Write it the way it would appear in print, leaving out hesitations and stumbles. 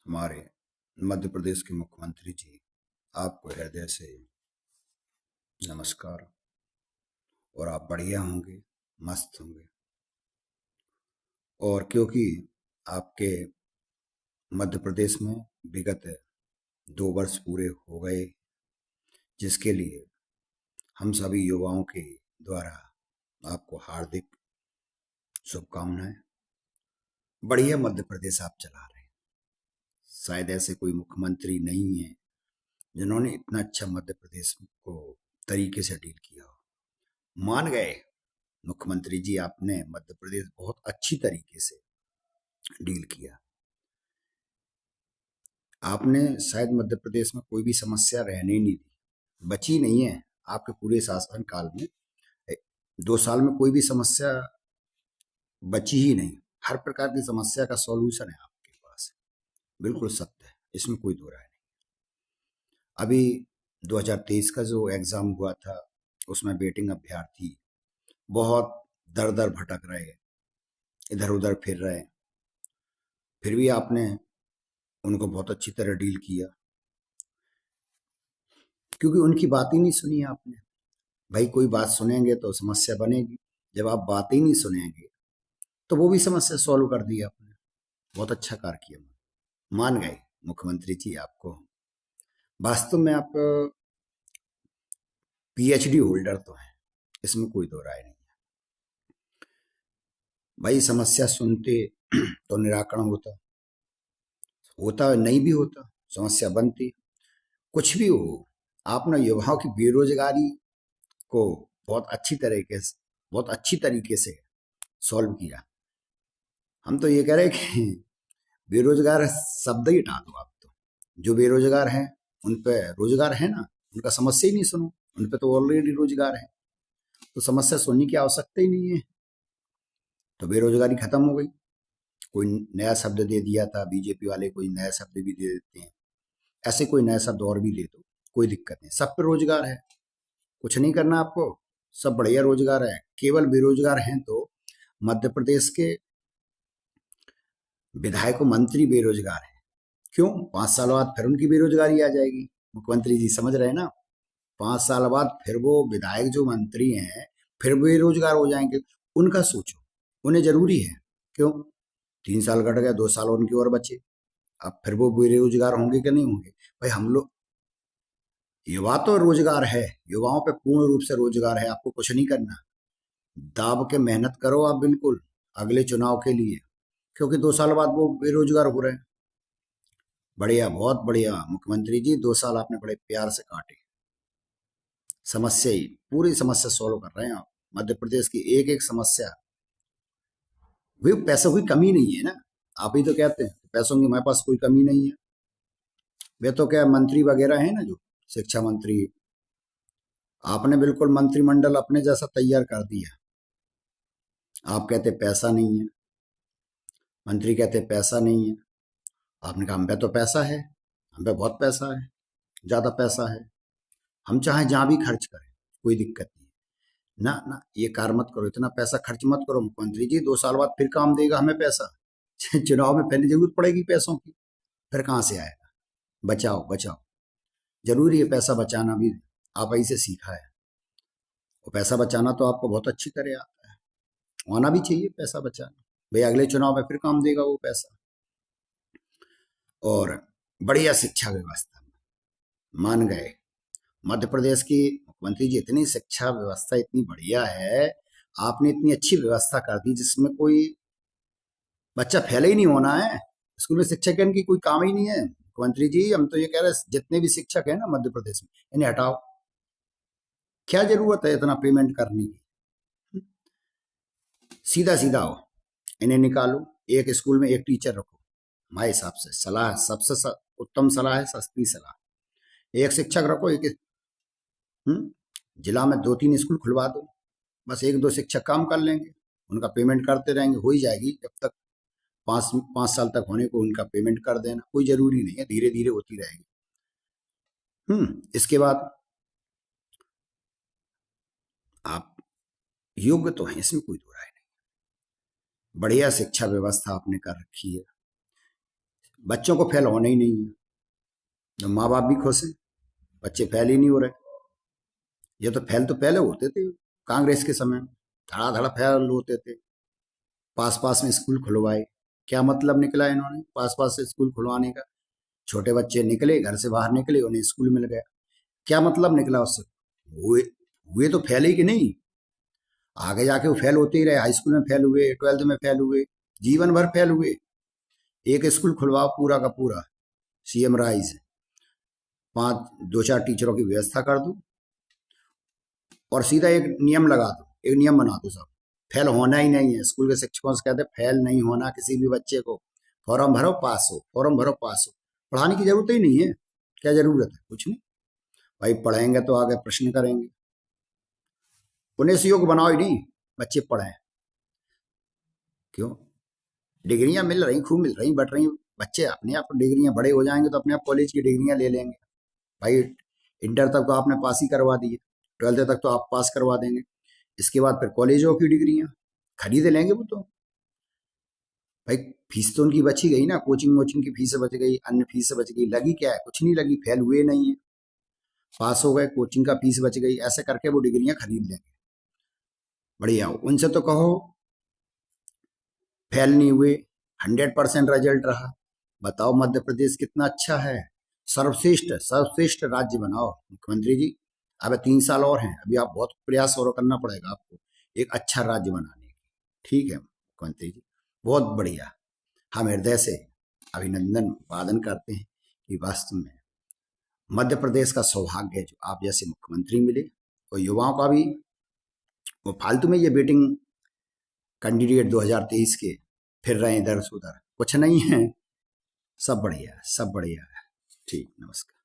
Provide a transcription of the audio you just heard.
हमारे मध्य प्रदेश के मुख्यमंत्री जी, आपको हृदय से नमस्कार। और आप बढ़िया होंगे, मस्त होंगे। और क्योंकि आपके मध्य प्रदेश में विगत 2 वर्ष पूरे हो गए, जिसके लिए हम सभी युवाओं के द्वारा आपको हार्दिक शुभकामनाएं। बढ़िया मध्य प्रदेश आप चला रहे हैं। शायद ऐसे कोई मुख्यमंत्री नहीं है जिन्होंने इतना अच्छा मध्य प्रदेश को तरीके से डील किया हो। मान गए मुख्यमंत्री जी, आपने मध्य प्रदेश बहुत अच्छी तरीके से डील किया। आपने शायद मध्य प्रदेश में कोई भी समस्या रहने ही नहीं दी, बची नहीं है। आपके पूरे शासन काल में 2 साल में कोई भी समस्या बची ही नहीं। हर प्रकार की समस्या का सॉल्यूशन है आपके पास। बिल्कुल सत्य है, इसमें कोई दो राय नहीं। अभी 2023 का जो एग्जाम हुआ था, उसमें वेटिंग अभ्यर्थी बहुत दर दर भटक रहे, इधर उधर फिर रहे, फिर भी आपने उनको बहुत अच्छी तरह डील किया, क्योंकि उनकी बात ही नहीं सुनी आपने। भाई, कोई बात सुनेंगे तो समस्या बनेगी। जब आप बात ही नहीं सुनेंगे तो वो भी समस्या सॉल्व कर दी आपने। बहुत अच्छा कार्य किया, मान गए मुख्यमंत्री जी आपको। वास्तव में आप पीएचडी होल्डर तो हैं, इसमें कोई दो राय नहीं है। भाई, समस्या सुनते तो निराकरण होता, होता नहीं भी होता, समस्या बनती। कुछ भी हो, आपने युवाओं की बेरोजगारी को बहुत अच्छी तरीके से सॉल्व किया। हम तो ये कह रहे हैं कि बेरोजगार शब्द ही हटा दो आप। तो जो बेरोजगार हैं उन पे रोजगार है ना, उनका समस्या ही नहीं सुनो। उन पे तो ऑलरेडी रोजगार है, तो समस्या सुनने की आवश्यकता ही नहीं है। तो बेरोजगारी खत्म हो गई। कोई नया शब्द दे दिया था बीजेपी वाले, कोई नया शब्द भी दे देते हैं। ऐसे कोई नया शब्द और भी दे दो, कोई दिक्कत नहीं। सब पे रोजगार है, कुछ नहीं करना आपको, सब बढ़िया रोजगार है। केवल बेरोजगार हैं तो मध्य प्रदेश के विधायक मंत्री बेरोजगार हैं। क्यों? 5 साल बाद फिर उनकी बेरोजगारी आ जाएगी। मुख्यमंत्री जी समझ रहे हैं ना? 5 साल बाद फिर वो विधायक जो मंत्री हैं फिर बेरोजगार हो जाएंगे। उनका सोचो, उन्हें जरूरी है। क्यों? 3 साल कट गए, 2 साल उनकी और बचे। अब फिर वो बेरोजगार होंगे कि नहीं होंगे? भाई, हम लोग युवा तो रोजगार है, युवाओं पे पूर्ण रूप से रोजगार है। आपको कुछ नहीं करना, दाब के मेहनत करो आप बिल्कुल अगले चुनाव के लिए, क्योंकि 2 साल बाद वो बेरोजगार हो रहे हैं। बढ़िया, बहुत बढ़िया मुख्यमंत्री जी, 2 साल आपने बड़े प्यार से काटे। समस्या ही पूरी समस्या सॉल्व कर रहे हैं आप। मध्य प्रदेश की एक एक समस्या। भाई, पैसों की कमी नहीं है ना। आप ही तो कहते हैं पैसों की हमारे पास कोई कमी नहीं है। वे तो क्या मंत्री वगैरह हैं ना, जो शिक्षा मंत्री, आपने बिल्कुल मंत्रिमंडल अपने जैसा तैयार कर दिया। आप कहते पैसा नहीं है, मंत्री कहते पैसा नहीं है। आपने कहा हम पे तो पैसा है, हम पे बहुत पैसा है, ज्यादा पैसा है, हम चाहे जहां भी खर्च करें, कोई दिक्कत नहीं। ना ना, ये कार्य मत करो, इतना पैसा खर्च मत करो मुख्यमंत्री जी। 2 साल बाद फिर काम देगा हमें पैसा। चुनाव में पहले जरूरत पड़ेगी पैसों की, फिर कहाँ से आएगा? बचाओ बचाओ, जरूरी है पैसा बचाना भी। आप ही से सीखा है। और पैसा बचाना तो आपको बहुत अच्छी तरह आता है, आना भी चाहिए पैसा बचाना। भाई, अगले चुनाव में फिर काम देगा वो पैसा। और बढ़िया शिक्षा व्यवस्था, मान गए मध्य प्रदेश की मुख्यमंत्री जी। इतनी शिक्षा व्यवस्था इतनी बढ़िया है, आपने इतनी अच्छी व्यवस्था कर दी जिसमें कोई बच्चा फेल ही नहीं होना है। स्कूल में शिक्षक की कोई काम ही नहीं है। मुख्यमंत्री जी, हम तो ये कह रहे हैं जितने भी शिक्षक हैं ना मध्य प्रदेश में, इन्हें हटाओ। क्या जरूरत है इतना पेमेंट करने की? सीधा सीधा हो, इन्हें निकालो। एक स्कूल में एक टीचर रखो। हमारे हिसाब से सलाह, सबसे उत्तम सलाह है, सस्ती सलाह। एक शिक्षक रखो, एक जिला में 2-3 स्कूल खुलवा दो। बस 1-2 शिक्षक काम कर लेंगे, उनका पेमेंट करते रहेंगे, हो ही जाएगी। जब तक 5 5 साल तक होने को उनका पेमेंट कर देना, कोई जरूरी नहीं है, धीरे धीरे होती रहेगी। इसके बाद आप योग्य तो हैं, इसमें कोई दो राय नहीं। बढ़िया शिक्षा व्यवस्था आपने कर रखी है। बच्चों को फेल होना ही नहीं है, तो माँ बाप भी खुश हैं, बच्चे फेल ही नहीं हो रहे। ये तो फेल तो पहले होते थे कांग्रेस के समय में, धड़ा धड़ा फेल होते थे। पास पास में स्कूल खुलवाए, क्या मतलब निकला इन्होंने पास पास से स्कूल खुलवाने का? छोटे बच्चे निकले घर से बाहर निकले, उन्हें स्कूल मिल गया, क्या मतलब निकला उससे? हुए हुए तो फेल ही कि नहीं, आगे जाके वो फेल होते ही रहे, हाई स्कूल में फेल हुए, ट्वेल्थ में फेल हुए, जीवन भर फेल हुए। एक स्कूल खुलवाओ पूरा का पूरा, सीएम राइज, पांच दो चार टीचरों की व्यवस्था कर दो और सीधा एक नियम लगा दो, एक नियम बना दो, सब फेल होना ही नहीं है। स्कूल के शिक्षकों से कहते फेल नहीं होना किसी भी बच्चे को, फॉर्म भरो पास हो, फॉर्म भरो पास हो, पढ़ाने की जरूरत ही नहीं है। क्या जरूरत है? कुछ नहीं भाई, पढ़ेंगे तो आगे प्रश्न करेंगे, उन्हें से योग्य बनाओ ही नहीं, बच्चे पढ़ें। क्यों? डिग्रियां मिल रही, खूब मिल रही, बट रही, बच्चे अपने आप डिग्रियां बड़े हो जाएंगे तो अपने आप कॉलेज की डिग्रियां ले लेंगे। भाई इंटर तक तो आपने पास ही करवा दी है, ट्वेल्थ तक तो आप पास करवा देंगे, इसके बाद फिर कॉलेजों की डिग्रियां खरीद लेंगे वो तो। भाई फीस तो उनकी बची गई ना, कोचिंग वोचिंग की फीस बच गई, अन्य फीस बच गई, लगी क्या है? कुछ नहीं लगी, फेल हुए नहीं है, पास हो गए, कोचिंग का फीस बच गई, ऐसे करके वो डिग्रियां खरीद लेंगे। बढ़िया हो, उनसे तो कहो फेल नहीं हुए, 100% रिजल्ट रहा। बताओ मध्य प्रदेश कितना अच्छा है, सर्वश्रेष्ठ सर्वश्रेष्ठ राज्य बनाओ मुख्यमंत्री जी। अब 3 साल और हैं, अभी आप बहुत प्रयास और करना पड़ेगा आपको एक अच्छा राज्य बनाने की। ठीक है मुख्यमंत्री जी, बहुत बढ़िया। हम हृदय से अभिनंदन वादन करते हैं कि वास्तव में मध्य प्रदेश का सौभाग्य है जो आप जैसे मुख्यमंत्री मिले, और युवाओं का भी, वो फालतू में ये बेटिंग कैंडिडेट 2023 के फिर रहे इधर से उधर, कुछ नहीं है, सब बढ़िया है, सब बढ़िया है। ठीक, नमस्कार।